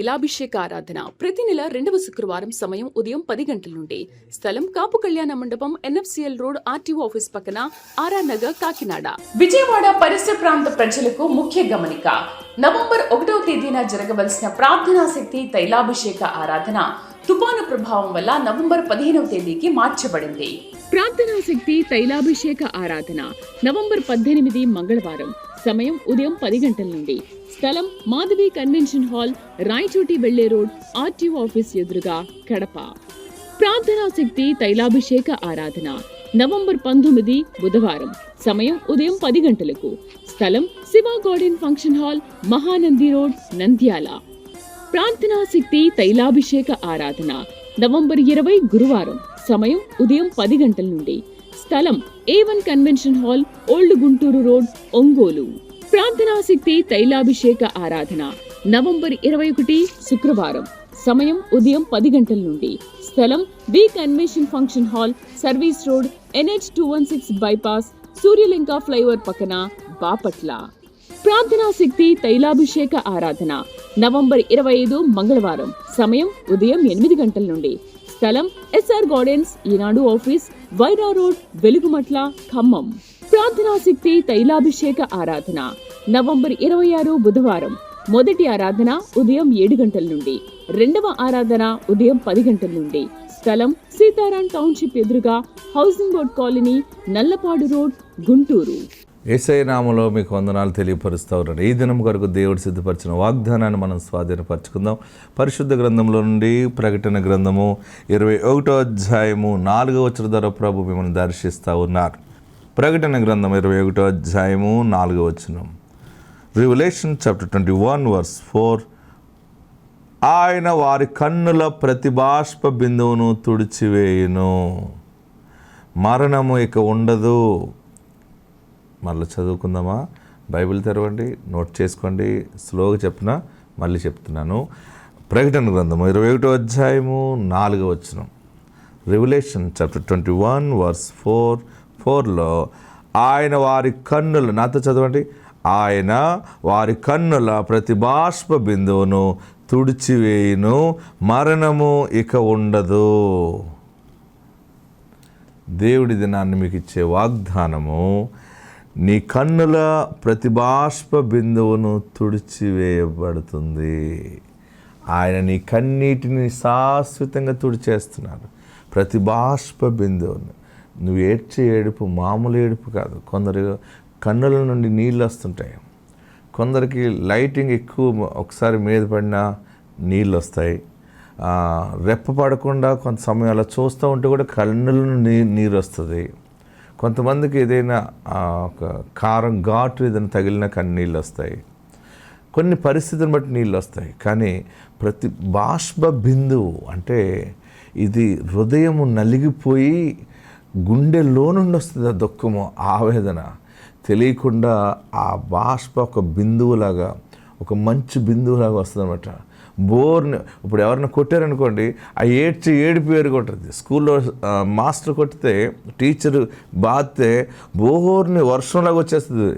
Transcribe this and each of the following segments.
తైలాభిషేక ఆరాధన ప్రతి నెల 2వ శుక్రవారం సమయం ఉదయం 10 గంటల నుండి. స్థలం కాపు కళ్యాణ మండపం, NFCL రోడ్, RTO ఆఫీస్ పక్కన, RR నగర్, కాకినాడ. విజయవాడ పరిసర ప్రాంత ప్రజలకు ముఖ్య గమనిక. నవంబర్ 1వ తేదీన జరగవలసిన ప్రార్థనా శక్తి తైలాభిషేక ఆరాధన తుఫాను ప్రభావం వల్ల నవంబర్ 15వ తేదీకి మార్చబడింది. ప్రార్థనా శక్తి తైలాభిషేక ఆరాధన నవంబర్ 18 మంగళవారం సమయం ఉదయం 10 గంటల నుండి. స్థలం మాధవి కన్వెన్షన్ హాల్, రాయచోటి వెళ్లే రోడ్, RTO ఆఫీస్ ఎదురుగా, కడప. ప్రార్థనా శక్తి తైలాభిషేక ఆరాధన నవంబర్ 19 బుధవారం సమయం ఉదయం 10 గంటలకు. స్థలం Shiva garden function hall, Mahanandi road, Nandyal. ప్రార్థనా శక్తి తైలాభిషేక ఆరాధన నవంబర్ 20 గురువారం సమయం ఉదయం 10 గంటల నుండి. స్థలం A1 convention hall, old Guntur road, Ongole. ప్రార్థనా శక్తి తైలాభిషేక ఆరాధన నవంబర్ 21 శుక్రవారం సమయం ఉదయం 10 గంటల నుండి. స్థలం B convention function hall, service road, NH 216 bypass, Suryalanka flyover పక్కన, బాపట్ల. ప్రార్థనా శక్తి తైలాభిషేక ఆరాధన నవంబర్ 25 మంగళవారం సమయం ఉదయం 8 గంటల నుండి. స్థలం SR గార్డెన్స్, ఈనాడు ఆఫీస్, వైరా రోడ్, వెలుగుమట్ల, ఖమ్మం. ప్రార్థనా శక్తి తైలాభిషేక ఆరాధన నవంబర్ 26 బుధవారం మొదటి ఆరాధన ఉదయం 7 గంటల నుండి. రెండవ ఆరాధన ఉదయం 10 గంటల నుండి. స్థలం సీతారాం టౌన్షిప్ ఎదురుగా, housing board colony, Nallapadu road, Guntur. యేసయ్య నామములో మీకు వందనాలు తెలియపరుస్తూ ఉన్నాను. ఈ దినం కొరకు దేవుడు సిద్ధపరిచిన వాగ్దానాన్ని మనం స్వాధీనపరచుకుందాం. పరిశుద్ధ గ్రంథంలో నుండి ప్రకటన గ్రంథము 21వ అధ్యాయము 4వ వచనం ద్వారా ప్రభు మిమ్మల్ని దర్శిస్తూ ఉన్నారు. ప్రకటన గ్రంథం 21వ అధ్యాయము 4వ వచనం. Revolution chapter 21 verse 4. ఆయన వారి కన్నుల ప్రతి బాష్ప బిందువును తుడిచివేయును, మరణము ఇక ఉండదు. మళ్ళీ చదువుకుందామా? బైబిల్ తెరవండి, నోట్ చేసుకోండి. స్లోగా చెప్పిన మళ్ళీ చెప్తున్నాను. ప్రకటన గ్రంథము 21వ అధ్యాయము 4వ వచనం. రివల్యూషన్ చాప్టర్ 21 verse 4లో ఆయన వారి కన్నుల, నాతో చదవండి, ఆయన వారి కన్నుల ప్రతి బాష్ప బిందువును తుడిచివేయును, మరణము ఇక ఉండదు. దేవుడి దినాన్ని మీకు ఇచ్చే వాగ్దానము, నీ కన్నుల ప్రతి బాష్ప బిందువును తుడిచివేయబడుతుంది. ఆయన నీ కన్నీటిని శాశ్వతంగా తుడిచేస్తున్నాడు. ప్రతి బాష్ప బిందువును. నువ్వు ఏడ్చే ఏడుపు మామూలు ఏడుపు కాదు. కొందరు కన్నుల నుండి నీళ్ళు వస్తుంటాయి, కొందరికి లైటింగ్ ఎక్కువ ఒకసారి మీద పడినా నీళ్ళు వస్తాయి. రెప్ప పడకుండా కొంత సమయం అలా చూస్తూ ఉంటే కూడా కన్నుల నుండి నీరు వస్తుంది. కొంతమందికి ఏదైనా ఒక కారం ఘాటు ఏదైనా తగిలిన కన్నీళ్ళు వస్తాయి. కొన్ని పరిస్థితులను బట్టి నీళ్ళు వస్తాయి. కానీ ప్రతి బాష్ప బిందువు అంటే ఇది హృదయము నలిగిపోయి గుండెలో నుండి వస్తుంది. ఆ దుఃఖము, ఆవేదన తెలియకుండా ఆ బాష్ప ఒక బిందువులాగా, ఒక మంచి బిందువులాగా వస్తుంది అన్నమాట. బోర్ని ఇప్పుడు ఎవరైనా కొట్టారనుకోండి, ఆ ఏడుపు వేరు కొట్టదు. స్కూల్లో మాస్టర్ కొట్టితే, టీచరు బాధితే బోర్ని వర్షంలాగా వచ్చేస్తుంది.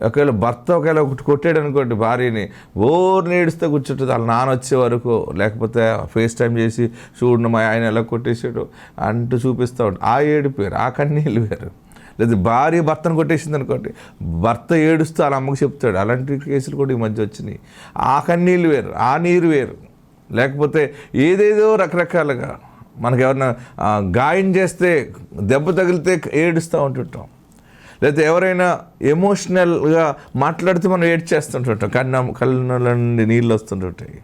ఒకవేళ భర్త ఒకటి కొట్టాడు అనుకోండి భార్యని, బోర్ని ఏడుస్తే కూర్చుంటుంది వాళ్ళ నాన్న వచ్చే వరకు. లేకపోతే ఫేస్ టైం చేసి, చూడండి మా ఆయన ఎలా కొట్టేసాడు అంటూ చూపిస్తూ ఉంటాడు. ఆ ఏడుపు వేరు, ఆ కన్నీళ్ళు వేరు. లేదా భార్య భర్తను కొట్టేసింది అనుకోండి, భర్త ఏడుస్తూ వాళ్ళ అమ్మకు చెప్తాడు. అలాంటి కేసులు కూడా ఈ మధ్య వచ్చినాయి. ఆ కన్నీళ్ళు వేరు, ఆ నీరు వేరు. లేకపోతే ఏదేదో రకరకాలుగా మనకు ఎవరైనా గాయం చేస్తే, దెబ్బ తగిలితే ఏడుస్తూ ఉంటుంటాం. లేకపోతే ఎవరైనా ఎమోషనల్గా మాట్లాడితే మనం ఏడ్చేస్తుంటుంటాం, కళ్ళ నుండి నీళ్ళు వస్తుంటుంటాయి.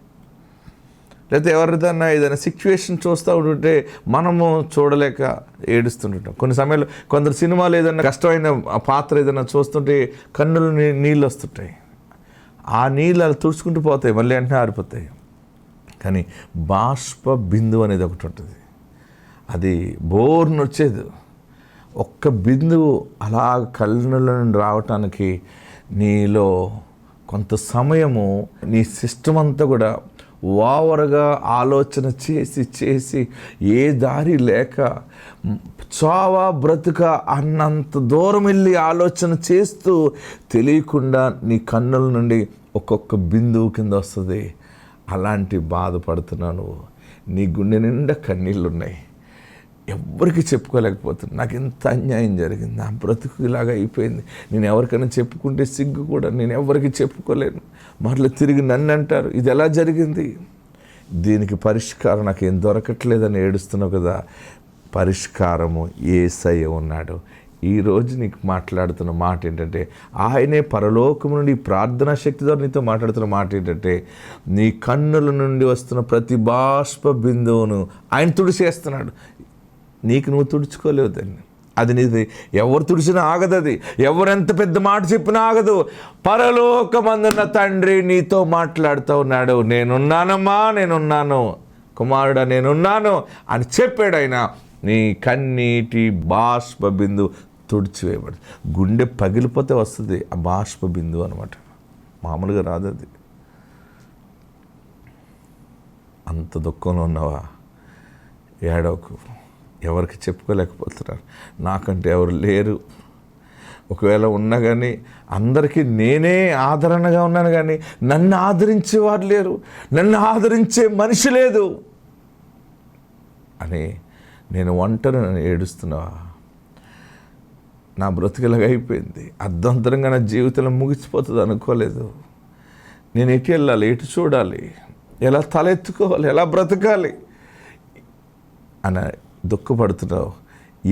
లేకపోతే ఎవరిదన్నా ఏదైనా సిచ్యువేషన్ చూస్తూ ఉంటుంటే మనము చూడలేక ఏడుస్తుంటాం. కొన్ని సమయాల్లో కొందరు సినిమాలు ఏదైనా కష్టమైన పాత్ర ఏదైనా చూస్తుంటే కన్నులు నీళ్ళు వస్తుంటాయి. ఆ నీళ్ళు అలా తుడుచుకుంటూ పోతాయి, మళ్ళీ వెంటనే ఆరిపోతాయి. కానీ బాష్ప బిందువు అనేది ఒకటి ఉంటుంది. అది బోర్ను వచ్చేది. ఒక్క బిందువు అలా కన్నుల నుండి రావటానికి నీలో కొంత సమయము, నీ సిస్టమ్ అంతా కూడా ఓవర్గా ఆలోచన చేసి ఏ దారి లేక చావా బ్రతుక అన్నంత దూరం వెళ్ళి ఆలోచన చేస్తూ తెలియకుండా నీ కన్నుల నుండి ఒక్కొక్క బిందువు కింద వస్తుంది. అలాంటి బాధపడుతున్నావు నువ్వు. నీ గుండె నిండా కన్నీళ్ళు ఉన్నాయి, ఎవ్వరికి చెప్పుకోలేకపోతున్నా. నాకు ఎంత అన్యాయం జరిగింది, నా బ్రతుకు ఇలాగా అయిపోయింది, నేను ఎవరికైనా చెప్పుకుంటే సిగ్గు కూడా, నేను ఎవరికి చెప్పుకోలేను. మరలా తిరిగి నన్ను అంటారు, ఇది ఎలా జరిగింది, దీనికి పరిష్కారం నాకు ఏం దొరకట్లేదని ఏడుస్తున్నావు కదా. పరిష్కారము యేసయ్య ఉన్నాడు. ఈరోజు నీకు మాట్లాడుతున్న మాట ఏంటంటే, ఆయనే పరలోకము నుండి ప్రార్థనా శక్తి ద్వారా నీతో మాట్లాడుతున్న మాట ఏంటంటే, నీ కన్నుల నుండి వస్తున్న ప్రతి బాష్ప బిందువును ఆయన తుడిచేస్తున్నాడు. నీకు నువ్వు తుడుచుకోలేవు దాన్ని, అది నీది. ఎవరు తుడిచినా ఆగదు, అది ఎవరెంత పెద్ద మాట చెప్పినా ఆగదు. పరలోకమందున్న తండ్రి నీతో మాట్లాడుతూ ఉన్నాడు. నేనున్నానమ్మా, నేనున్నాను కుమారుడా, నేనున్నాను అని చెప్పాడు ఆయన. నీ కన్నీటి బాష్ప బిందు తుడిచివేయబడి, గుండె పగిలిపోతే వస్తుంది ఆ బాష్ప బిందు అనమాట, మామూలుగా రాదు అది. అంత దుఃఖంలో ఉన్నావా, ఏడవకు. ఎవరికి చెప్పుకోలేకపోతున్నారు, నాకంటే ఎవరు లేరు. ఒకవేళ ఉన్నా కానీ అందరికీ నేనే ఆదరణగా ఉన్నాను, కానీ నన్ను ఆదరించేవారు లేరు, నన్ను ఆదరించే మనిషి లేదు అని నేను ఒంటరిని ఏడుస్తున్నావా. నా బ్రతుకులాగా అయిపోయింది, అర్ధంతరంగా నా జీవితంలో ముగిసిపోతుంది అనుకోలేదు. నేను ఎటు వెళ్ళాలి, ఎటు చూడాలి, ఎలా తలెత్తుకోవాలి, ఎలా బ్రతకాలి అని దుఃఖపడుతున్నావు.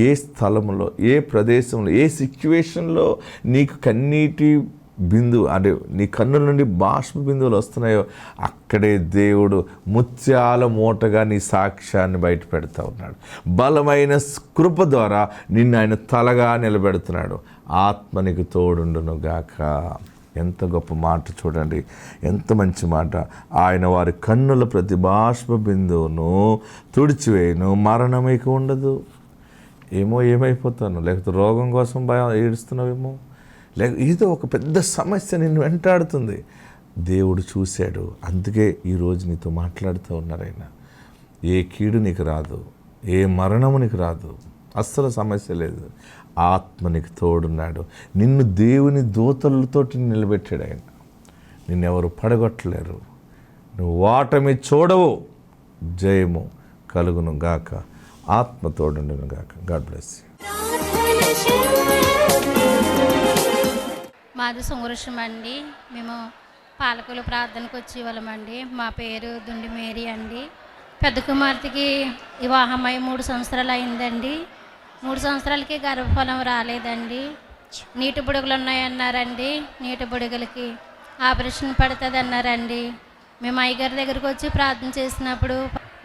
ఏ స్థలంలో, ఏ ప్రదేశంలో, ఏ సిచ్యువేషన్లో నీకు కన్నీటి బిందు అంటే నీ కన్నుల నుండి బాష్ప బిందువులు వస్తున్నాయో అక్కడే దేవుడు ముత్యాల మూటగా నీ సాక్ష్యాన్ని బయట పెడతా ఉన్నాడు. బలమైన కృప ద్వారా నిన్ను ఆయన తలగా నిలబెడుతున్నాడు. ఆత్మ నీకు తోడుండును గాక. ఎంత గొప్ప మాట చూడండి, ఎంత మంచి మాట. ఆయన వారి కన్నుల ప్రతి బాష్ప బిందువును తుడిచివేయను, మరణం మీకు ఉండదు. ఏమైపోతాను, లేకపోతే రోగం కోసం భయం ఏడుస్తున్నావేమో, లేక ఏదో ఒక పెద్ద సమస్య నిన్ను వెంటాడుతుంది. దేవుడు చూశాడు, అందుకే ఈరోజు నీతో మాట్లాడుతూ ఉన్నారు ఆయన. ఏ కీడు నీకు రాదు, ఏ మరణము నీకు రాదు, అస్సలు సమస్య లేదు. ఆత్మ నీకు తోడున్నాడు. నిన్ను దేవుని దూతలతో నిలబెట్టాడు ఆయన. నిన్నెవరు పడగొట్టలేరు. నువ్వు ఓటమి చూడవు, జయము కలుగును గాక. ఆత్మ తోడుండును గాక. God bless you. మాది సుంగరుషం అండి. మేము పాలకులు ప్రార్థనకు వచ్చేవాళ్ళమండి. మా పేరు దుండి మేరీ అండి. పెద్ద కుమార్తెకి వివాహమై 3 సంవత్సరాలు అయిందండి. 3 సంవత్సరాలకి గర్భఫలం రాలేదండి. నీటి బుడుగులు ఉన్నాయన్నారండి. నీటి బుడుగులకి ఆపరేషన్ పడుతుంది అన్నారండి. మేము అయ్యగారి దగ్గరికి వచ్చి ప్రార్థన చేసినప్పుడు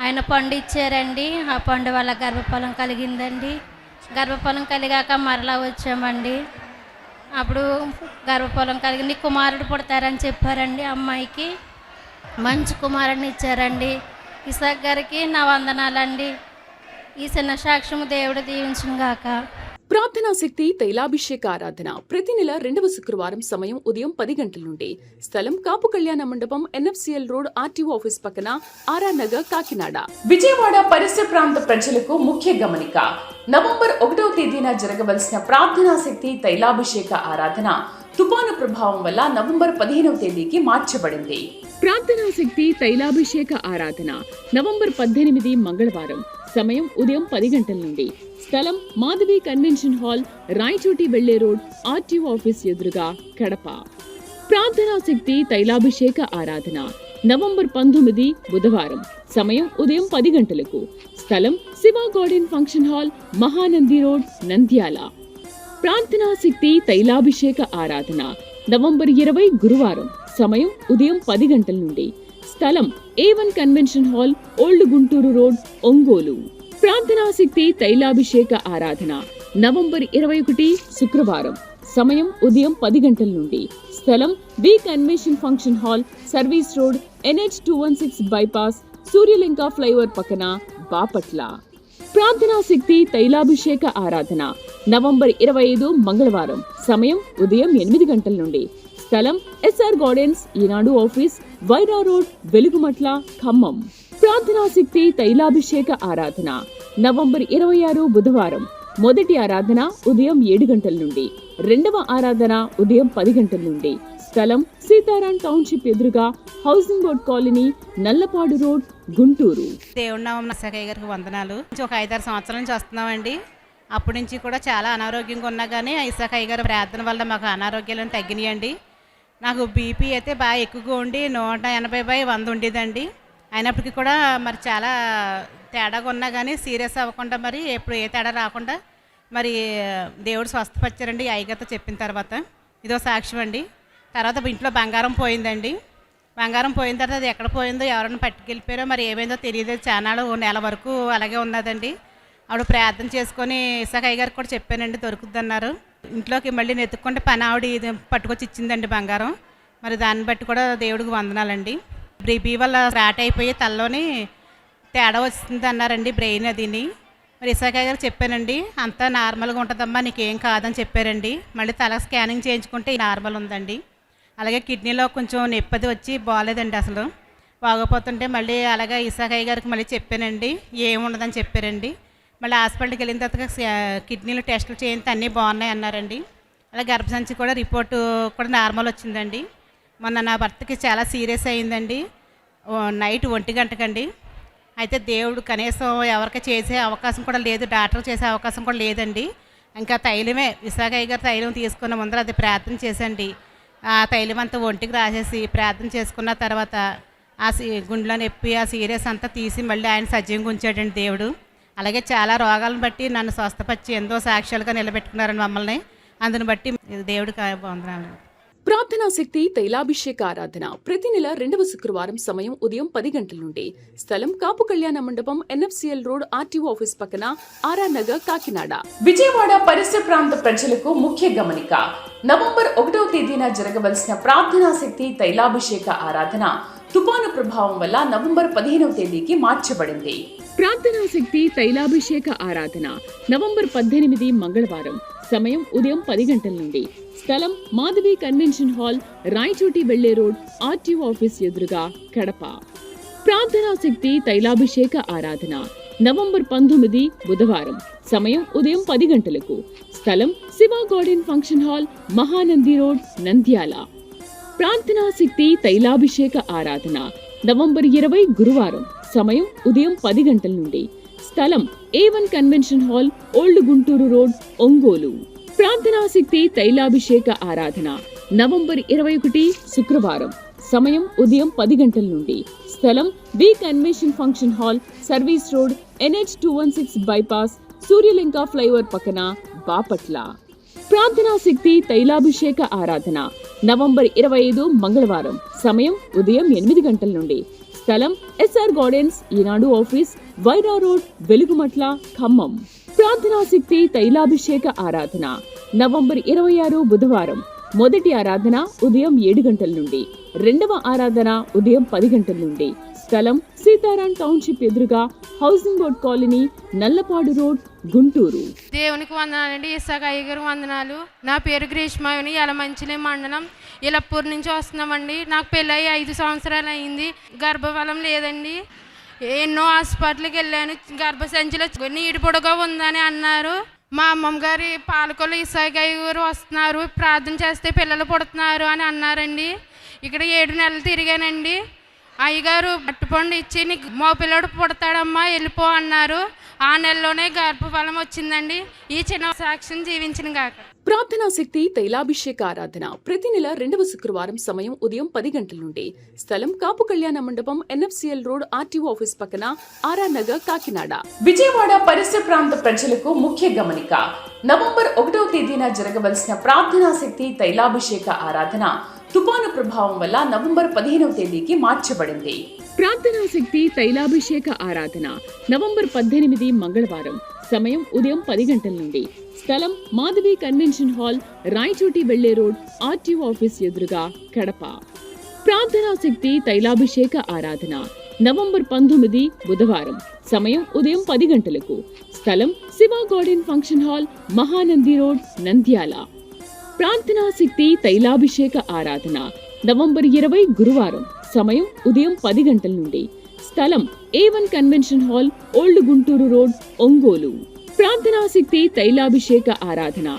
ఆయన పండు ఇచ్చారండి. ఆ పండు వల్ల గర్భఫలం కలిగిందండి. గర్భఫలం కలిగాక మరలా వచ్చామండి. అప్పుడు గర్భఫలం కలిగి నీ కుమారుడు పుడతారని చెప్పారండి. అమ్మాయికి మంచి కుమారుడిని ఇచ్చారండి. ఇసాక్ గారికి నా వందనాలండి. ఈ చిన్న సాక్ష్యము దేవుడు దీవించును గాక. ప్రార్థనా శక్తి తైలాభిషేక ఆరాధన ప్రతి నెల 2వ శుక్రవారం సమయం ఉదయం 10 గంటల నుండి. స్థలం కాపు కళ్యాణ మండపం, NFCL రోడ్, RTO ఆఫీస్ పక్కన, ఆర్ఆర్ నగర్, కాకినాడ. విజయవాడ పరిసర ప్రాంత ప్రజలకు ముఖ్య గమనిక. నవంబర్ 1వ తేదీన జరగవలసిన ప్రార్థనా శక్తి తైలాభిషేక ఆరాధన తుఫాను ప్రభావం వల్ల నవంబర్ 15వ తేదీకి మార్చబడింది. ప్రార్థనా శక్తి తైలాభిషేక ఆరాధన నవంబర్ 18 మంగళవారం సమయం ఉదయం 10 గంటల నుండి. స్థలం మాధవి కన్వెన్షన్ హాల్, రాయచోటి వెళ్లే రోడ్, RTO ఆఫీస్ ఎదురుగా, కడప. ప్రార్థనా శక్తి తైలాభిషేక ఆరాధన నవంబర్ 19 బుధవారం సమయం ఉదయం 10 గంటలకు. స్థలం Shiva garden function hall, Mahanandi road, Nandyal. ప్రార్థనా శక్తి తైలాభిషేక ఆరాధన నవంబర్ 20 గురువారం సమయం ఉదయం 10 గంటల నుండి. స్థలం A1 convention hall, old Guntur road, Ongole. ప్రార్థనా శక్తి తైలాభిషేక ఆరాధన నవంబర్ 21 శుక్రవారం సమయం ఉదయం 10 గంటల నుండి. స్థలం B convention function hall, service road, NH216 bypass, Suryalanka flyover పక్కన, బాపట్ల. ప్రార్థనా శక్తి తైలాభిషేక ఆరాధన నవంబర్ 25 మంగళవారం సమయం ఉదయం 8 గంటల నుండి. స్థలం SR గార్డెన్స్, ఈనాడు ఆఫీస్, వైరా రోడ్, వెలుగుమట్ల, ఖమ్మం. ప్రార్థనా శక్తి తైలాభిషేక ఆరాధన నవంబర్ 26 బుధవారం. మొదటి ఆరాధన ఉదయం 7 గంటల నుండి, రెండవ ఆరాధన ఉదయం 10 గంటల నుండి. స్థలం సీతారాం టౌన్షిప్ ఎదురుగా housing board colony, Nallapadu road, Guntur. దేవుడి నామం ఇసాకయ్య గారికి వందనాలు. ఒక 5-6 సంవత్సరాల నుంచి వస్తున్నామండి. అప్పటి నుంచి కూడా చాలా అనారోగ్యంగా ఉన్నా కానీ ఇసాకయ్య గారి ప్రార్థన వల్ల మాకు అనారోగ్యాలను తగ్గినాయండి. నాకు బీపీ అయితే బాగా ఎక్కువగా ఉండి 180/100 ఉండేదండి. అయినప్పటికీ కూడా మరి చాలా తేడాగా ఉన్నా కానీ సీరియస్ అవ్వకుండా మరి ఎప్పుడు ఏ తేడా రాకుండా మరి దేవుడు స్వస్థపరిచారండి అయ్యగారితో చెప్పిన తర్వాత. ఇదో సాక్ష్యం అండి. తర్వాత ఇంట్లో బంగారం పోయిందండి. బంగారం పోయిన తర్వాత అది ఎక్కడ పోయిందో, ఎవరైనా పట్టుకెళ్ళిపోయారో మరి ఏమైందో తెలియదు. చానాడు నెల వరకు అలాగే ఉన్నదండి. ఆవిడ ప్రార్థన చేసుకొని ఇసాకయ్య గారికి కూడా చెప్పానండి, దొరుకుద్దన్నారు. ఇంట్లోకి మళ్ళీ నెత్తుకుంటే పని ఆవిడ ఇది పట్టుకొచ్చి ఇచ్చిందండి బంగారం. మరి దాన్ని బట్టి కూడా దేవుడికి వందనాలండి. బీపీ వల్ల రాట్ అయిపోయి తలలోని తేడా వస్తుంది అన్నారండి, బ్రెయిన్ అదిని. మరి ఇసాకయ్య గారు చెప్పానండి, అంతా నార్మల్గా ఉంటుందమ్మా, నీకేం కాదని చెప్పారండి. మళ్ళీ తల స్కానింగ్ చేయించుకుంటే నార్మల్ ఉందండి. అలాగే కిడ్నీలో కొంచెం నొప్పి వచ్చి బాగాలేదండి, అసలు బాగోపోతుంటే మళ్ళీ అలాగే ఇసాకయ్య గారికి మళ్ళీ చెప్పానండి, ఏముండదని చెప్పారండి. మళ్ళీ హాస్పిటల్కి వెళ్ళిన తర్వాత కిడ్నీలో టెస్టులు చేయించి అన్నీ బాగున్నాయి అన్నారండి. అలాగే గర్భసంచి కూడా రిపోర్టు కూడా నార్మల్ వచ్చిందండి. మొన్న నా భర్తకి చాలా సీరియస్ అయిందండి, నైట్ 1 గంటకండి. అయితే దేవుడు కనీసం ఎవరికి చేసే అవకాశం కూడా లేదు, డాక్టర్ చేసే అవకాశం కూడా లేదండి. ఇంకా తైలమే ఇసాకయ్య గారు తైలం తీసుకున్న ముందర అది ప్రార్థన చేసండి. ఆ తైలం అంతా ఒంటికి రాసేసి ప్రార్థన చేసుకున్న తర్వాత ఆ గుండెలో నొప్పి ఆ సీరియస్ అంతా తీసి మళ్ళీ ఆయన సజీవంగా ఉంచాడండి దేవుడు. అలాగే చాలా రోగాలను బట్టి నన్ను స్వస్థపరిచి ఎంతో సాక్ష్యాలుగా నిలబెట్టుకున్నారని మమ్మల్ని. అందుని బట్టి దేవుడికి వందనాలు. ప్రార్థనా శక్తి తైలాభిషేక ఆరాధన ప్రతి నెల 2వ శుక్రవారం సమయం ఉదయం 10 గంటల నుండి. స్థలం కాపు కళ్యాణ మండపం, NFCL రోడ్, RTO ఆఫీస్ పక్కన, ఆర్ఆర్ నగర్, కాకినాడ. విజయవాడ పరిసర ప్రాంత ప్రజలకు ముఖ్య గమనిక. నవంబర్ 1వ తేదీన జరగవలసిన ప్రార్థనా శక్తి తైలాభిషేక ఆరాధన తుఫాను ప్రభావం వల్ల నవంబర్ 15వ తేదీకి మార్చబడింది. ప్రార్థనా శక్తి తైలాభిషేక ఆరాధన నవంబర్ 18 మంగళవారం సమయం ఉదయం 10 గంటల నుండి. స్థలం మాధవి కన్వెన్షన్ హాల్, రాయచోటి వెళ్లే రోడ్, RTO ఆఫీస్ ఎదురుగా, కడప. ప్రార్థనా శక్తి తైలాభిషేక ఆరాధన నవంబర్ 19 బుధవారం సమయం ఉదయం 10 గంటలకు. స్థలం Shiva garden function hall, Mahanandi road, Nandyal. ప్రార్థనా శక్తి తైలాభిషేక ఆరాధన నవంబర్ 20 గురువారం సమయం ఉదయం 10 గంటల నుండి. స్థలం A1 convention hall, old Guntur road, Ongole. ప్రార్థనా శక్తి తైలాభిషేక ఆరాధన నవంబర్ 21 శుక్రవారం సమయం ఉదయం 10 గంటల నుండి. స్థలం V convention function hall, service road, NH 216 bypass, Suryalanka flyover పక్కన, బాపట్ల. ప్రార్థనా శక్తి తైలాభిషేక ఆరాధన నవంబర్ 25 మంగళవారం సమయం ఉదయం 8 గంటల నుండి. స్థలం SR గార్డెన్స్, ఈనాడు ఆఫీస్, వైరా రోడ్, వెలుగుమట్ల, ఖమ్మం. ప్రార్థనా శక్తి తైలాభిషేక ఆరాధన నవంబర్ 26 బుధవారం మొదటి ఆరాధన ఉదయం 7 గంటల నుండి. రెండవ ఆరాధన ఉదయం 10 గంటల నుండి. స్థలం సీతారాం టౌన్షిప్ ఎదురుగా housing board colony, Nallapadu road, Guntur. దేవునికి వందనాలండి. ఇసాకయ్య గారికి వందనాలు. నా పేరు గ్రీష్మాయని, యలమంచిలి మండలం, ఇలప్పూర్ నుంచి వస్తున్నామండి. నాకు పెళ్ళయి 5 సంవత్సరాలు అయింది. గర్భఫలం లేదండి. ఎన్నో హాస్పిటల్కి వెళ్ళాను. గర్భసంచిలో నీటి పొడగా ఉందని అన్నారు. మా అమ్మమ్మ గారి పాలకొల్లు ఇసాకయ్య గారు వస్తున్నారు, ప్రార్థన చేస్తే పిల్లలు పుడుతున్నారు అని అన్నారండి. ఇక్కడ 7 నెలలు తిరిగానండి. అయ్యగారు అట్టుపండు ఇచ్చి నీకు మా పిల్లడు పుడతాడమ్మా వెళ్ళిపో అన్నారు. ఆ నెలలోనే గర్భఫలం వచ్చిందండి. ఈ చిన్న సాక్ష్యం జీవించిన గాక. ప్రార్థనా శక్తి తైలాభిషేక ఆరాధన ప్రతి నెల 2వ శుక్రవారం సమయం ఉదయం 10 గంటల నుండి. స్థలం కాపు కళ్యాణ మండపం, NFCL రోడ్, RTO ఆఫీస్ పక్కన, ఆర్ఆర్ నగర్, కాకినాడ. విజయవాడ పరిసర ప్రాంత ప్రజలకు ముఖ్య గమనిక. నవంబర్ 1వ తేదీన జరగవలసిన ప్రార్థనా శక్తి తైలాభిషేక ఆరాధన తుఫాను ప్రభావం వల్ల నవంబర్ 15వ తేదీకి మార్చబడింది. ప్రార్థనా శక్తి తైలాభిషేక ఆరాధన నవంబర్ 18 మంగళవారం సమయం ఉదయం 10 గంటల నుండి. స్థలం మాధవి కన్వెన్షన్ హాల్, రాయచోటి వెళ్లే రోడ్, RTO ఆఫీస్ ఎదురుగా, కడప. ప్రార్థనా శక్తి తైలాభిషేక ఆరాధన నవంబర్ 19 బుధవారం సమయం ఉదయం 10 గంటలకు. స్థలం Shiva garden function hall, Mahanandi road, Nandyal. ప్రార్థనా శక్తి తైలాభిషేక ఆరాధన నవంబర్ 20 గురువారం సమయం ఉదయం 10 గంటల నుండి. స్థలం A1 convention hall, old Guntur road, Ongole. ప్రార్థనా శక్తి తైలాభిషేక ఆరాధన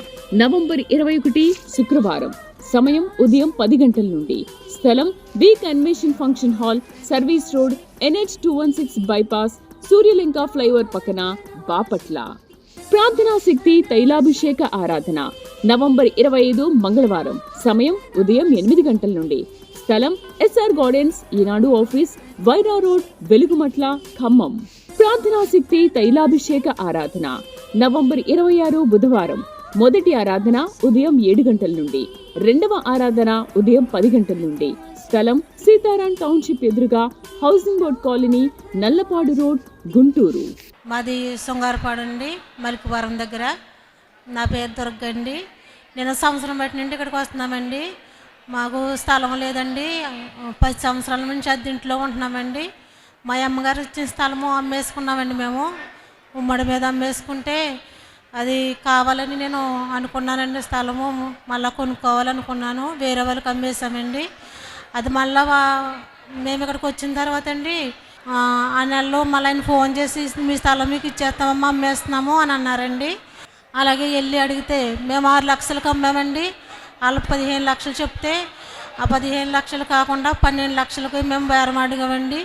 నవంబర్ 21 శుక్రవారం సమయం ఉదయం 10 గంటల నుండి. స్థలం V convention function hall, service road, NH216 bypass, Suryalanka flyover పక్కన, బాపట్ల. ప్రార్థనా శక్తి తైలాభిషేక ఆరాధన నవంబర్ 25 మంగళవారం. సమయం ఉదయం 8 గంటల నుండి. స్థలం SR గార్డెన్స్, ఈనాడు ఆఫీస్, వైరా రోడ్, వెలుగుమట్ల, ఖమ్మం. ప్రార్థనా శక్తి తైలాభిషేక ఆరాధన నవంబర్ 26 బుధవారం. మొదటి ఆరాధన ఉదయం 7 గంటల నుండి. రెండవ ఆరాధన ఉదయం 10 గంటల నుండి. స్థలం సీతారాం టౌన్షిప్ ఎదురుగా, housing board colony, Nallapadu road, Guntur. మాది శృంగారపాడు అండి, మలికివరం దగ్గర. నా పేరు దుర్గండి. నేను సంవత్సరం బట్టి నుండి ఇక్కడికి వస్తున్నామండి. మాకు స్థలం లేదండి. 10 సంవత్సరాల నుంచి అద్దెంట్లో ఉంటున్నామండి. మా అమ్మగారు ఇచ్చిన స్థలము అమ్మేసుకున్నామండి. మేము ఉమ్మడి మీద అమ్మేసుకుంటే అది కావాలని నేను అనుకున్నానండి. స్థలము మళ్ళీ కొనుక్కోవాలనుకున్నాను. వేరే వాళ్ళకి అమ్మేసామండి. అది మళ్ళీ మేము ఇక్కడికి వచ్చిన తర్వాత అండి, ఆ నెలలో మళ్ళీ ఆయన ఫోన్ చేసి మీ స్థలం మీకు ఇచ్చేస్తామమ్మా, అమ్మేస్తున్నాము అని అన్నారండి. అలాగే వెళ్ళి అడిగితే మేము 6 లక్షలకు అమ్మామండి. వాళ్ళు 15 లక్షలు చెప్తే ఆ 15 లక్షలు కాకుండా 12 లక్షలకు మేము బేరం అడిగామండి.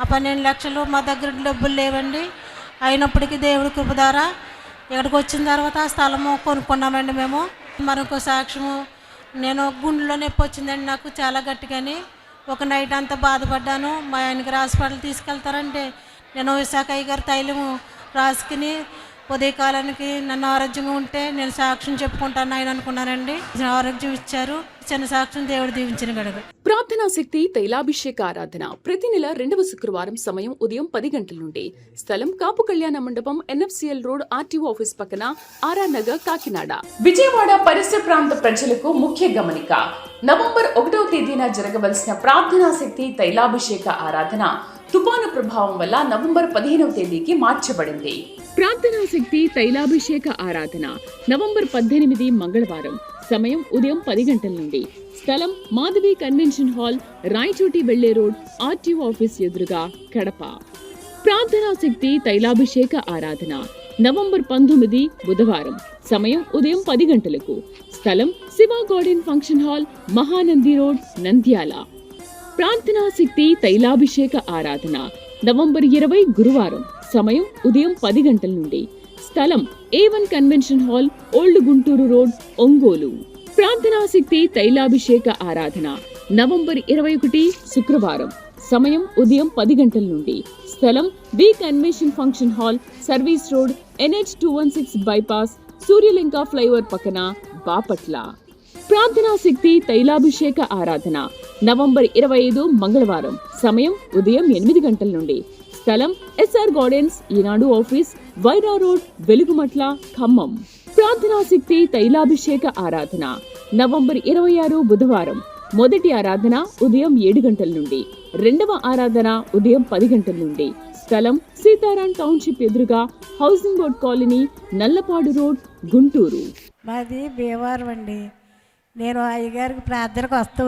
ఆ 12 లక్షలు మా దగ్గర డబ్బులు లేవండి. అయినప్పటికీ దేవుడి కృప ద్వారా ఇక్కడికి వచ్చిన తర్వాత ఆ స్థలము కొనుక్కున్నామండి మేము. మరొక సాక్ష్యము, నేను గుండెలో నొప్పి వచ్చిందండి నాకు చాలా గట్టిగాని. ఒక నైట్ అంతా బాధపడ్డాను. మా ఆయనకి హాస్పిటల్ తీసుకెళ్తారంటే నేను విశాఖయ్య గారి తైలము రాసుకుని ఉదయకాలానికి నన్ను ఆరోగ్యంగా ఉంటే నేను సాక్ష్యం చెప్పుకుంటాను ఆయన అనుకున్నానండి. ఆరోగ్యం ఇచ్చారు. చిన్న సాక్ష్యం దేవుడు దీవించిన గడుగు. ప్రార్థనా శక్తి తైలాభిషేక ఆరాధన ప్రతి నెల 2వ శుక్రవారం. సమయం ఉదయం 10 గంటల నుండి. స్థలం కాపు కళ్యాణ మండపం, NFCL రోడ్, RTO ఆఫీస్ పక్కన, ఆర్ఆర్ నగర్, కాకినాడ. విజయవాడ పరిసర ప్రాంత ప్రజలకు ముఖ్య గమనిక. నవంబర్ 1వ తేదీన జరగవలసిన ప్రార్థనా శక్తి తైలాభిషేక ఆరాధన తుఫాను ప్రభావం వల్ల నవంబర్ 15వ తేదీకి మార్చబడింది. ప్రార్థనా శక్తి తైలాభిషేక ఆరాధన నవంబర్ 18 మంగళవారం. సమయం ఉదయం 10 గంటల నుండి. స్థలం మాధవి కన్వెన్షన్ హాల్, రాయచోటి వెళ్లే రోడ్, RTO ఆఫీస్ ఎదురుగా, కడప. ప్రార్థనా శక్తి తైలాభిషేక ఆరాధన నవంబర్ 19 బుధవారం. సమయం ఉదయం 10 గంటలకు. స్థలం Shiva garden function hall, Mahanandi road, Nandyal. ప్రార్థనా శక్తి తైలాభిషేక ఆరాధన నవంబర్ 20 గురువారం. సమయం ఉదయం 10 గంటల నుండి. స్థలం A1 convention hall, old Guntur road, Ongole. ప్రార్థనా శక్తి తైలాభిషేక ఆరాధన నవంబర్ 21 శుక్రవారం. సమయం ఉదయం 10 గంటల నుండి. స్థలం V convention function hall, service road, NH216 bypass, Suryalanka flyover పక్కన, బాపట్ల. ప్రార్థనా శక్తి తైలాభిషేక ఆరాధన నవంబర్ 25 మంగళవారం. సమయం ఉదయం 8 గంటల నుండి. స్థలం SR గార్డెన్స్, ఈనాడు ఆఫీస్, వైరా రోడ్, వెలుగుమట్ల, ఖమ్మం. ప్రార్థనా శక్తి తైలాభిషేక ఆరాధన నవంబర్ 26 బుధవారం. మొదటి ఆరాధన ఉదయం 7 గంటల నుండి. రెండవ ఆరాధన ఉదయం 10 గంటల నుండి. స్థలం సీతారాం టౌన్షిప్ ఎదురుగా, housing board colony, Nallapadu road, Guntur. మాది భీమవరం అండి. నేను అయ్యగారికి ప్రార్థనకు వస్తూ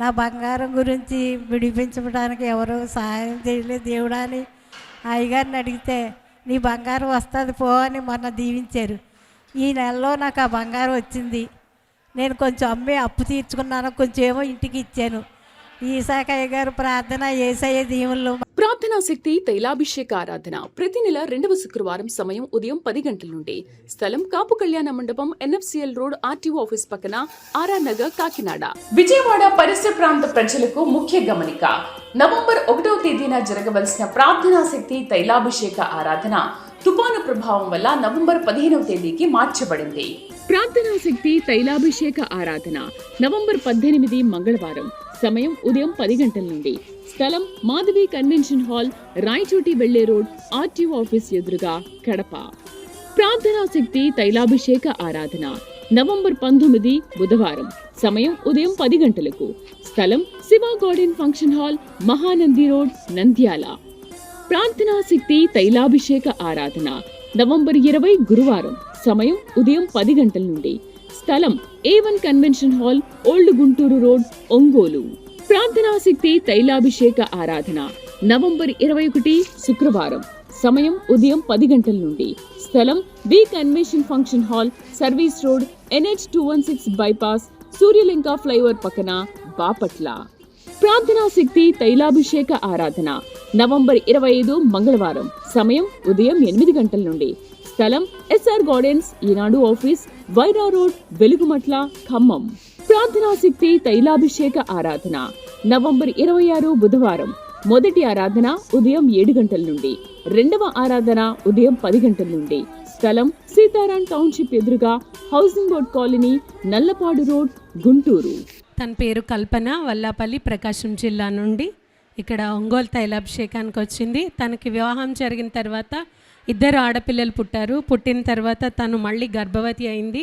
నా బంగారం గురించి విడిపించడానికి ఎవరు సహాయం చేయలేదు దేవుడా అని అయ్యగారిని అడిగితే నీ బంగారం వస్తుంది పో అని మొన్న దీవించారు. ఈ నెలలో నాకు ఆ బంగారం వచ్చింది. నేను కొంచెం అమ్మి అప్పు తీర్చుకున్నాను, కొంచెం ఏమో ఇంటికి ఇచ్చాను. ఈ శాఖ అయ్యగారు ప్రార్థన యేసయ్య దీవులు. ప్రార్థనా శక్తి తైలాభిషేక ఆరాధన ప్రతి నెల 2వ శుక్రవారం. సమయం ఉదయం 10 గంటల నుండి. స్థలం కాపు కళ్యాణ మండపం, NFCL రోడ్, RTO ఆఫీస్ పక్కన, ఆర్ఆర్ నగర్, కాకినాడ. విజయవాడ పరిసర ప్రాంత ప్రజలకు ముఖ్య గమనిక. నవంబర్ 1వ తేదీన జరగవలసిన ప్రార్థనా శక్తి తైలాభిషేక ఆరాధన తుఫాను ప్రభావం వల్ల నవంబర్ 15వ తేదీకి మార్చబడింది. ప్రార్థనా శక్తి తైలాభిషేక ఆరాధన నవంబర్ 18 మంగళవారం. సమయం ఉదయం 10 గంటల నుండి. స్థలం మాధవి కన్వెన్షన్ హాల్, రాయచోటి వెళ్లే రోడ్, RTO ఆఫీస్ ఎదురుగా, కడప. ప్రార్థనా శక్తి తైలాభిషేక ఆరాధన నవంబర్ 19 బుధవారం. సమయం ఉదయం 10 గంటలకు. స్థలం Shiva garden function hall, Mahanandi road, Nandyal. ప్రార్థనా శక్తి తైలాభిషేక ఆరాధన నవంబర్ 20 గురువారం. సమయం ఉదయం 10 గంటల నుండి. స్థలం A1 convention hall, old Guntur road, Ongole. ప్రార్థనా శక్తి తైలాభిషేక ఆరాధన నవంబర్ 21 శుక్రవారం. సమయం ఉదయం 10 గంటల నుండి. స్థలం V convention function hall, service road, NH216 bypass, Suryalanka flyover పక్కన బాపట్ల. ప్రార్థనా శక్తి తైలాభిషేక ఆరాధన నవంబర్ 25 మంగళవారం. సమయం ఉదయం 8 గంటల నుండి. స్థలం ఎస్ఆర్ గార్డెన్స్, ఈనాడు ఆఫీస్, వైరా రోడ్, వెలుగుమట్ల, ఖమ్మం. ప్రార్థనా శక్తి తైలాభిషేక ఆరాధన నవంబర్ 26 బుధవారం. మొదటి ఆరాధన ఉదయం 7 గంటల నుండి. రెండవ ఆరాధన ఉదయం 10 గంటల నుండి. స్థలం సీతారాం టౌన్షిప్ ఎదురుగా housing board colony, Nallapadu road, Guntur. తన పేరు కల్పన, వల్లాపల్లి, ప్రకాశం జిల్లా నుండి ఇక్కడ ఒంగోలు తైలాభిషేకానికి వచ్చింది. తనకి వివాహం జరిగిన తర్వాత 2 ఆడపిల్లలు పుట్టారు. పుట్టిన తర్వాత తను మళ్ళీ గర్భవతి అయింది.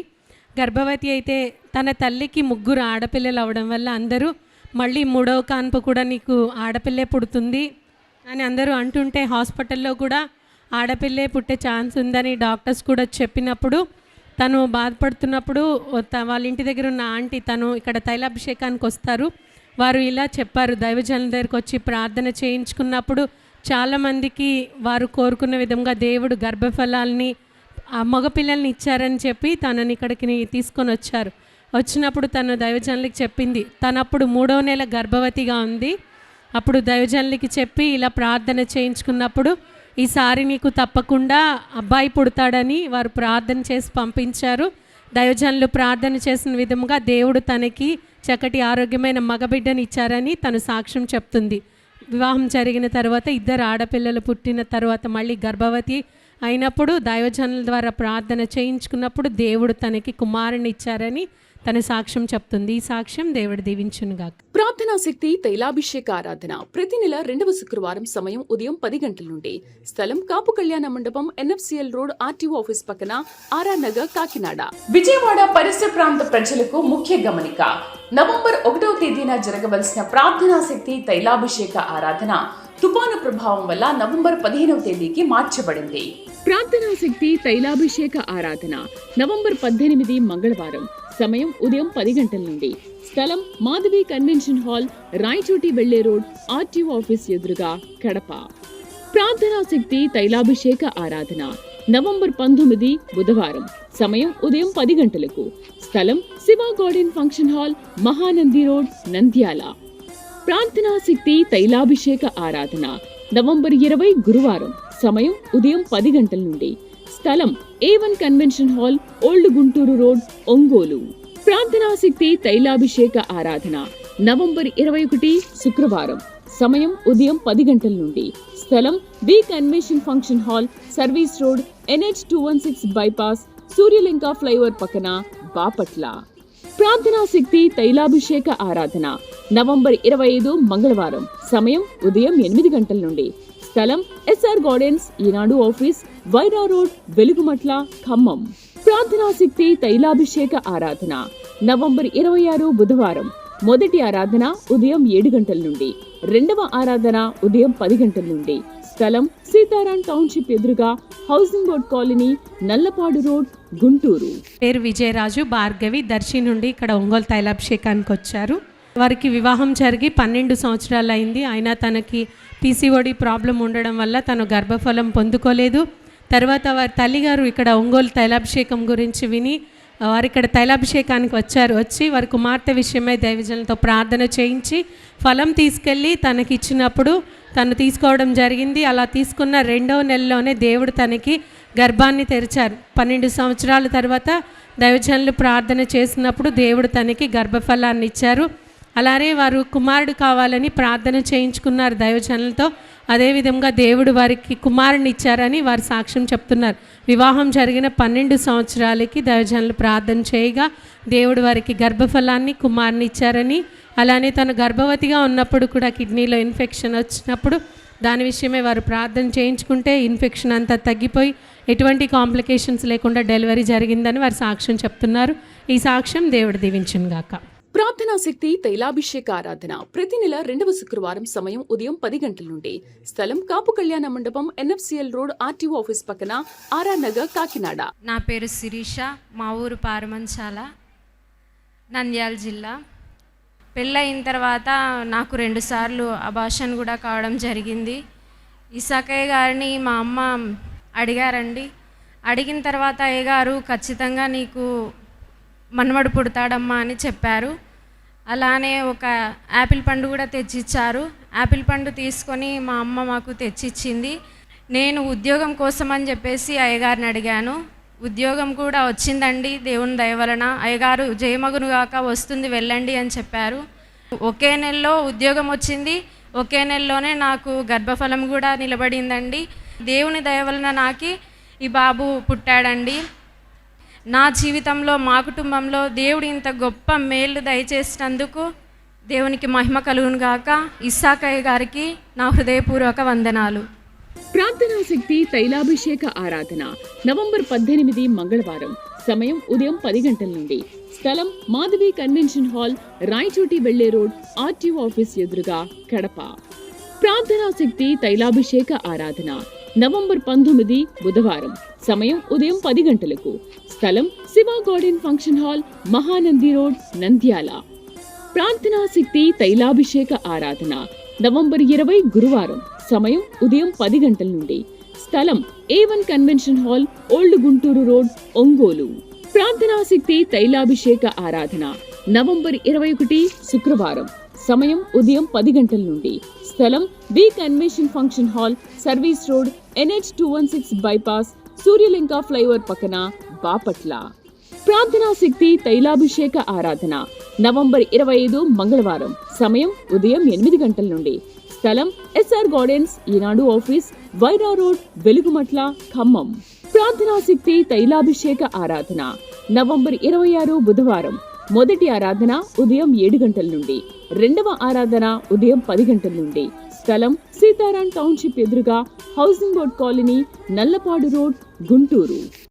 గర్భవతి అయితే తన తల్లికి 3 ఆడపిల్లలు అవడం వల్ల అందరూ మళ్ళీ 3వ కాన్పు కూడా నీకు ఆడపిల్లే పుడుతుంది అని అందరూ అంటుంటే, హాస్పిటల్లో కూడా ఆడపిల్లే పుట్టే ఛాన్స్ ఉందని డాక్టర్స్ కూడా చెప్పినప్పుడు తను బాధపడుతున్నప్పుడు వాళ్ళ ఇంటి దగ్గర ఉన్న ఆంటీ తను ఇక్కడ తైలాభిషేకానికి వస్తారు. వారు ఇలా చెప్పారు, దైవజనుల దగ్గరికి వచ్చి ప్రార్థన చేయించుకున్నప్పుడు చాలామందికి వారు కోరుకున్న విధంగా దేవుడు గర్భఫలాల్ని మగపిల్లల్ని ఇచ్చారని చెప్పి తనని ఇక్కడికి తీసుకొని వచ్చారు. వచ్చినప్పుడు తను దైవజనులకి చెప్పింది, తనప్పుడు 3వ నెల గర్భవతిగా ఉంది. అప్పుడు దైవజనులకి చెప్పి ఇలా ప్రార్థన చేయించుకున్నప్పుడు ఈసారి నీకు తప్పకుండా అబ్బాయి పుడతాడని వారు ప్రార్థన చేసి పంపించారు. దైవజనులు ప్రార్థన చేసిన విధముగా దేవుడు తనకి చక్కటి ఆరోగ్యమైన మగబిడ్డని ఇచ్చారని తను సాక్ష్యం చెప్తుంది. వివాహం జరిగిన తర్వాత 2 ఆడపిల్లలు పుట్టిన తర్వాత మళ్ళీ గర్భవతి అయినప్పుడు దైవజనుల ద్వారా ప్రార్థన చేయించుకున్నప్పుడు దేవుడు తనకి కుమారుని ఇచ్చారని తన సాక్ష్యం చెప్తుంది. ఈ సాక్ష్యం దేవుడు దీవించునుగాక. ప్రార్థనా శక్తి తైలాభిషేక ఆరాధన ప్రతి నెల 2వ శుక్రవారం. సమయం ఉదయం 10 గంటల నుండి. స్థలం కాపు కళ్యాణ మండపం, ఎన్ఎఫ్సిఎల్ రోడ్, ఆర్టీఓ ఆఫీస్ పక్కన, ఆర్ఆర్ నగర్, కాకినాడ. విజయవాడ పరిసర ప్రాంత ప్రజలకు ముఖ్య గమనిక. నవంబర్ 1వ తేదీన జరగవలసిన ప్రార్థనా శక్తి తైలాభిషేక ఆరాధన తుఫాను ప్రభావం వల్ల నవంబర్ 15వ తేదీకి మార్చబడింది. ప్రార్థనా శక్తి తైలాభిషేక ఆరాధన నవంబర్ 18 మంగళవారం. సమయం ఉదయం 10 గంటల నుండి. స్థలం మాధవి కన్వెన్షన్ హాల్, రాయచోటి వెళ్లే రోడ్, ఆర్టీఓ ఆఫీస్ ఎదురుగా, కడప. ప్రార్థనా శక్తి తైలాభిషేక ఆరాధన నవంబర్ 19 బుధవారం. సమయం ఉదయం 10 గంటలకు. స్థలం Shiva garden function hall, Mahanandi road, Nandyal. ప్రార్థనా శక్తి తైలాభిషేక ఆరాధన నవంబర్ 20 గురువారం. సమయం ఉదయం 10 గంటల నుండి. స్థలం A1 convention hall, old Guntur road, Ongole. ప్రార్థనా శక్తి తైలాభిషేక ఆరాధన నవంబర్ 21 శుక్రవారం. సమయం ఉదయం 10 గంటల నుండి. స్థలం B convention function hall, service road, NH 216 bypass, Suryalanka flyover పక్కన, బాపట్ల. ప్రార్థనా శక్తి తైలాభిషేక ఆరాధన నవంబర్ 25 మంగళవారం. సమయం ఉదయం 8 గంటల నుండి. స్థలం ఎస్ఆర్ గార్డెన్స్, ఈనాడు ఆఫీస్, వైరా రోడ్, వెలుగుమట్ల, ఖమ్మం. ప్రార్థనా శక్తి తైలాభిషేక ఆరాధన నవంబర్ 26 బుధవారం. మొదటి ఆరాధన ఉదయం 7 గంటల నుండి. రెండవ ఆరాధన ఉదయం 10 గంటల నుండి. స్థలం సీతారాం టౌన్షిప్ ఎదురుగా housing board colony, Nallapadu road, Guntur. పేరు విజయరాజు, భార్గవి, దర్శి నుండి ఇక్కడ ఒంగోలు తైలాభిషేకానికి వచ్చారు. వారికి వివాహం జరిగి 12 సంవత్సరాలు అయింది. అయినా తనకి PCOD ప్రాబ్లం ఉండడం వల్ల తను గర్భఫలం పొందుకోలేదు. తర్వాత వారి తల్లిగారు ఇక్కడ ఒంగోలు తైలాభిషేకం గురించి విని వారు ఇక్కడ తైలాభిషేకానికి వచ్చి వారి కుమార్తె విషయమై దైవజనులతో ప్రార్థన చేయించి ఫలం తీసుకెళ్ళి తనకి ఇచ్చినప్పుడు తను తీసుకోవడం జరిగింది. అలా తీసుకున్న 2వ నెలలోనే దేవుడు తనకి గర్భాన్ని తెరిచారు. 12 సంవత్సరాల తర్వాత దైవజనులు ప్రార్థన చేసినప్పుడు దేవుడు తనకి గర్భఫలాన్ని ఇచ్చారు. అలానే వారు కుమారుడు కావాలని ప్రార్థన చేయించుకున్నారు దైవజనులతో. అదేవిధంగా దేవుడు వారికి కుమారుని ఇచ్చారని వారు సాక్ష్యం చెప్తున్నారు. వివాహం జరిగిన 12 సంవత్సరాలకి దైవజనులు ప్రార్థన చేయగా దేవుడు వారికి గర్భఫలాన్ని, కుమారుని ఇచ్చారని, అలానే తను గర్భవతిగా ఉన్నప్పుడు కూడా కిడ్నీలో ఇన్ఫెక్షన్ వచ్చినప్పుడు దాని విషయమే వారు ప్రార్థన చేయించుకుంటే ఇన్ఫెక్షన్ అంతా తగ్గిపోయి ఎటువంటి కాంప్లికేషన్స్ లేకుండా డెలివరీ జరిగిందని వారు సాక్ష్యం చెప్తున్నారు. ఈ సాక్ష్యం దేవుడు దీవించును గాక. ప్రార్థనా శక్తి తైలాభిషేక ఆరాధన ప్రతి నెల 2వ శుక్రవారం. సమయం ఉదయం 10 గంటల నుండి. స్థలం కాపు కళ్యాణ మండపం, ఎన్ఎఫ్సిఎల్ రోడ్, ఆర్టీఓ ఆఫీస్ పక్కన, ఆర్ఆర్ నగర్, కాకినాడ. నా పేరు శిరీష, మా ఊరు పారమంచాల, నంద్యాల జిల్లా. పెళ్ళయిన తర్వాత నాకు 2 సార్లు అబార్షన్ కూడా కావడం జరిగింది. ఇసాకయ్య గారిని మా అమ్మ అడిగారండి. అడిగిన తర్వాత అయ్యగారు ఖచ్చితంగా నీకు మనవడు పుడతాడమ్మా అని చెప్పారు. అలానే ఒక యాపిల్ పండు కూడా తెచ్చిచ్చారు. యాపిల్ పండు తీసుకొని మా అమ్మ మాకు తెచ్చిచ్చింది. నేను ఉద్యోగం కోసం అని చెప్పేసి అయ్యగారిని అడిగాను. ఉద్యోగం కూడా వచ్చిందండి దేవుని దయ వలన. అయ్యగారు జయమగును గాక వస్తుంది వెళ్ళండి అని చెప్పారు. ఒకే నెలలో ఉద్యోగం వచ్చింది. ఒకే నెలలోనే నాకు గర్భఫలం కూడా నిలబడిందండి. దేవుని దయ వలన నాకు ఈ బాబు పుట్టాడండి. నా జీవితంలో మా కుటుంబంలో దేవుడు ఇంత గొప్ప మేలు దయచేసినందుకు దేవునికి మహిమ కలుగును గాక. ఇస్సాకయ్య గారికి నా హృదయపూర్వక వందనాలు. ప్రార్థనా శక్తి తైలాభిషేక ఆరాధన నవంబర్ 18 మంగళవారం. సమయం ఉదయం 10 గంటల నుండి. స్థలం మాధవి కన్వెన్షన్ హాల్, రాయచోటి వెళ్లే రోడ్, ఆర్టీఓ ఆఫీస్ ఎదురుగా, కడప. ప్రార్థనా శక్తి తైలాభిషేక ఆరాధన నవంబర్ 19 బుధవారం. సమయం ఉదయం 10 గంటలకు. స్థలం Shiva garden function hall, Mahanandi road, Nandyal. ప్రార్థనా శక్తి తైలాభిషేక ఆరాధన నవంబర్ 20 గురువారం. సమయం ఉదయం 10 గంటల నుండి. స్థలం A1 convention hall, old Guntur road, Ongole. ప్రార్థనా శక్తి తైలాభిషేక ఆరాధన నవంబర్ 21 శుక్రవారం. సమయం ఉదయం 10 గంటల నుండి. స్థలం B convention function hall, service road, NH216 bypass, Suryalanka flyover పక్కన, బాపట్ల. ప్రార్థనా శక్తి తైలాభిషేక ఆరాధన నవంబర్ 25 మంగళవారం. సమయం ఉదయం 8 గంటల నుండి. స్థలం SR గార్డెన్స్, ఈనాడు ఆఫీస్, వైరా రోడ్, వెలుగుమట్ల, ఖమ్మం. ప్రార్థనా శక్తి తైలాభిషేక ఆరాధన నవంబర్ 26 బుధవారం. మొదటి ఆరాధన ఉదయం 7 గంటల నుండి. రెండవ ఆరాధన ఉదయం 10 గంటల నుండి. స్థలం సీతారాం టౌన్షిప్ ఎదురుగా, housing board colony, Nallapadu road, Guntur.